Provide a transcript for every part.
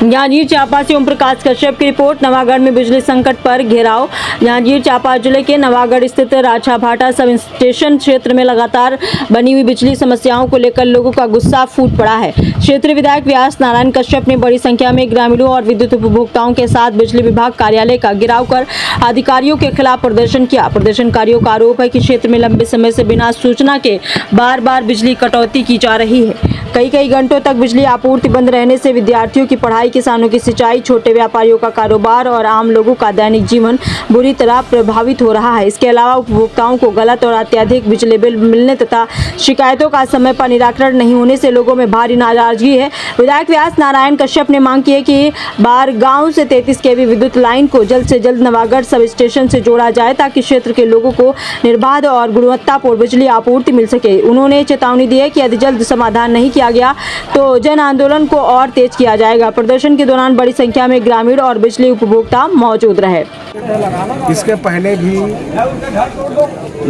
जांजगीर चांपा से ओम प्रकाश कश्यप की रिपोर्ट। नवागढ़ में बिजली संकट पर घेराव। जांजगीर चांपा जिले के नवागढ़ स्थित राछाभाटा सब स्टेशन क्षेत्र में लगातार बनी हुई बिजली समस्याओं को लेकर लोगों का गुस्सा फूट पड़ा है। क्षेत्रीय विधायक व्यास नारायण कश्यप ने बड़ी संख्या में ग्रामीणों और विद्युत उपभोक्ताओं के साथ बिजली विभाग कार्यालय का घेराव कर अधिकारियों के खिलाफ प्रदर्शन किया। प्रदर्शनकारियों का आरोप है कि क्षेत्र में लंबे समय से बिना सूचना के बार बार बिजली कटौती की जा रही है। कई घंटों तक बिजली आपूर्ति बंद रहने से विद्यार्थियों की पढ़ाई, किसानों की सिंचाई, छोटे व्यापारियों का कारोबार और आम लोगों का दैनिक जीवन बुरी तरह प्रभावित हो रहा है। इसके अलावा उपभोक्ताओं को गलत और अत्यधिक बिजली बिल मिलने तथा शिकायतों का समय पर निराकरण नहीं होने से लोगों में भारी नाराजगी है। विधायक व्यास नारायण कश्यप ने मांग की है कि बारगांव से 33 kV विद्युत लाइन को जल्द से जल्द नवागढ़ सब स्टेशन से जोड़ा जाए ताकि क्षेत्र के लोगों को निर्बाध और गुणवत्तापूर्ण बिजली आपूर्ति मिल सके। उन्होंने चेतावनी दी है कि यदि जल्द समाधान नहीं किया गया तो जन आंदोलन को और तेज किया जाएगा। प्रदर्शन के दौरान बड़ी संख्या में ग्रामीण और बिजली उपभोक्ता मौजूद रहे। इसके पहले भी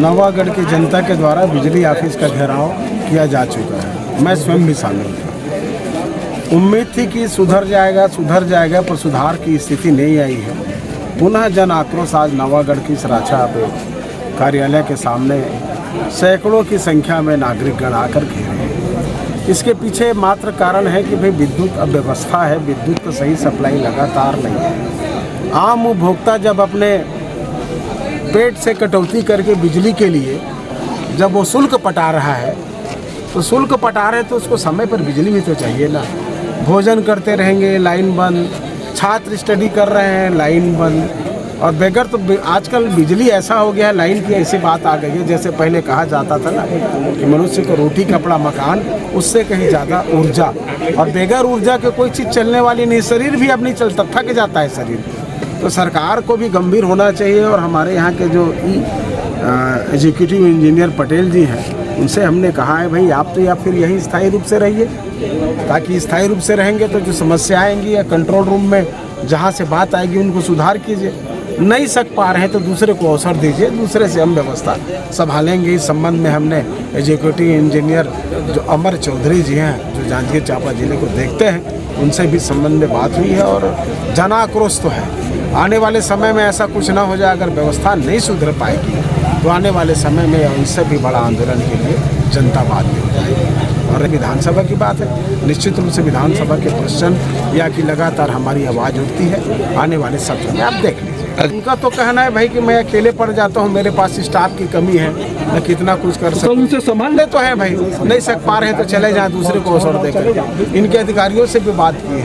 नवागढ़ की जनता के द्वारा बिजली ऑफिस का घेराव किया जा चुका है। मैं स्वयं भी शामिल था। उम्मीद थी कि सुधर जाएगा पर सुधार की स्थिति नहीं आई है। पुनः जन आक्रोश आज नवागढ़ की सराछा कार्यालय के सामने सैकड़ों की संख्या में नागरिकगण आकर घेरे हैं। इसके पीछे मात्र कारण है कि भाई विद्युत अव्यवस्था है, विद्युत का सही सप्लाई लगातार नहीं है। आम उपभोक्ता जब अपने पेट से कटौती करके बिजली के लिए जब वो शुल्क पटा रहा है तो शुल्क पटा रहे तो उसको समय पर बिजली भी तो चाहिए ना। भोजन करते रहेंगे लाइन बंद, छात्र स्टडी कर रहे हैं लाइन बंद, और बगैर तो आजकल बिजली ऐसा हो गया है, लाइन की ऐसी बात आ गई है जैसे पहले कहा जाता था ना कि मनुष्य को रोटी कपड़ा मकान, उससे कहीं ज़्यादा ऊर्जा, और बगैर ऊर्जा के कोई चीज़ चलने वाली नहीं। शरीर भी अब नहीं चलता, थक जाता है शरीर। तो सरकार को भी गंभीर होना चाहिए। और हमारे यहाँ के जो एग्जीक्यूटिव इंजीनियर पटेल जी हैं, उनसे हमने कहा है भाई आप तो या फिर यहीं स्थायी रूप से रहिए, ताकि स्थायी रूप से रहेंगे तो जो समस्या आएंगी या कंट्रोल रूम में जहाँ से बात आएगी उनको सुधार कीजिए। नहीं सक पा रहे हैं तो दूसरे को अवसर दीजिए, दूसरे से हम व्यवस्था संभालेंगे। इस संबंध में हमने एग्जीक्यूटिव इंजीनियर जो अमर चौधरी जी हैं, जो जांजगीर चांपा जिले को देखते हैं, उनसे भी संबंध में बात हुई है। और जन आक्रोश तो है, आने वाले समय में ऐसा कुछ ना हो जाए, अगर व्यवस्था नहीं सुधर पाएगी तो आने वाले समय में इससे भी बड़ा आंदोलन के लिए जनता बाध्य हो जाएगी। और विधानसभा की बात है, निश्चित रूप से विधानसभा के क्वेश्चन या कि लगातार हमारी आवाज़ उठती है। आने वाले सत्र में आप देख लीजिए। उनका तो कहना है भाई कि मैं अकेले पड़ जाता हूँ, मेरे पास स्टाफ की कमी है, मैं कितना कुछ कर सकता हूँ। उनसे संभालने तो है भाई, नहीं सक पा रहे हैं तो चले जाएं, दूसरे को अवसर देकर। इनके अधिकारियों से भी बात की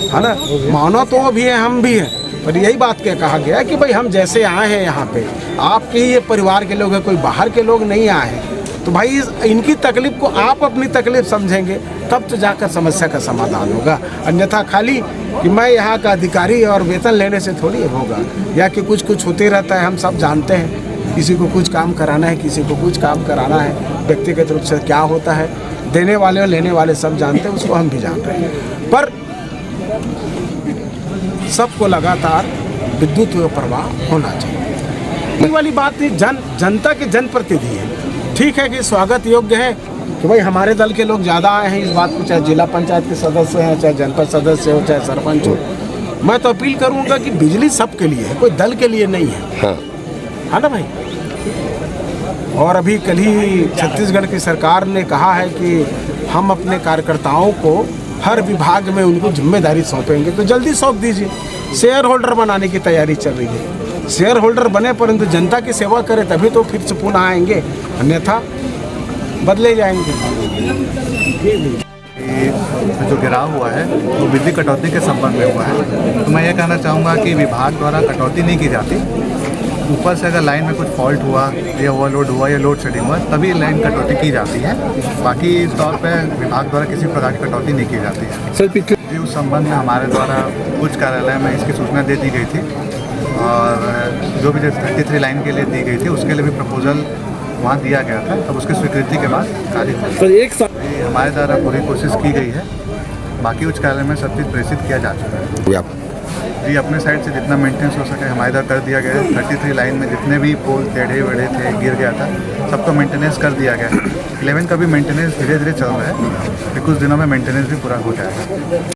है ना। मानो तो वो भी है, हम भी हैं, पर यही बात क्या कहा गया कि भाई हम जैसे आए हैं यहाँ पे, आपके ही ये परिवार के लोग हैं, कोई बाहर के लोग नहीं आए हैं, तो भाई इनकी तकलीफ को आप अपनी तकलीफ समझेंगे तब तो जाकर समस्या का समाधान होगा। अन्यथा खाली कि मैं यहाँ का अधिकारी और वेतन लेने से थोड़ी होगा, या कि कुछ होते रहता है। हम सब जानते हैं, किसी को कुछ काम कराना है, किसी को कुछ काम कराना है, व्यक्तिगत रूप से क्या होता है, देने वाले और लेने वाले सब जानते हैं, उसको हम भी जान रहे हैं। पर सबको लगातार विद्युत प्रवाह होना चाहिए। ये वाली बात नहीं, जनता के जनप्रतिनिधि है। ठीक है कि स्वागत योग्य है कि भाई हमारे दल के लोग ज़्यादा आए हैं इस बात को, चाहे जिला पंचायत के सदस्य हैं, चाहे जनपद सदस्य हो, चाहे सरपंच हो। मैं तो अपील करूंगा कि बिजली सबके लिए है, कोई दल के लिए नहीं है। हाँ ना भाई। और अभी कल ही छत्तीसगढ़ की सरकार ने कहा है कि हम अपने कार्यकर्ताओं को हर विभाग में उनको जिम्मेदारी सौंपेंगे, तो जल्दी सौंप दीजिए। शेयर होल्डर बनाने की तैयारी चल रही है। शेयर होल्डर बने परंतु जनता की सेवा करें, तभी तो फिर से पुनः आएंगे, अन्यथा बदले जाएंगे। जो गिराव हुआ है वो बिजली कटौती के संबंध में हुआ है। तो मैं ये कहना चाहूँगा कि विभाग द्वारा कटौती नहीं की जाती। ऊपर से अगर लाइन में कुछ फॉल्ट हुआ या ओवरलोड हुआ या लोड शेडिंग हुआ तभी लाइन कटौती की जाती है। बाकी तौर पे विभाग द्वारा किसी प्रकार की कटौती नहीं की जाती है। सर जी, उस संबंध में हमारे द्वारा उच्च कार्यालय में इसकी सूचना दे दी गई थी, और जो भी 33 लाइन के लिए दी गई थी उसके लिए भी प्रपोजल वहाँ दिया गया था। तब उसकी स्वीकृति के बाद कार्य हमारे द्वारा पूरी कोशिश की गई है। बाकी उच्च कार्यालय में सब चीज़ प्रेषित किया जा चुका है। जी, अपने साइड से जितना मेंटेनेंस हो सके हमारे द्वारा कर दिया गया है। 33 लाइन में जितने भी पोल टेढ़े वेढ़े थे, गिर गया था, सबको मेंटेनेंस कर दिया गया है। 11 का भी मेंटेनेंस धीरे धीरे चल रहा है, कुछ दिनों में मेंटेनेंस भी पूरा हो जाएगा।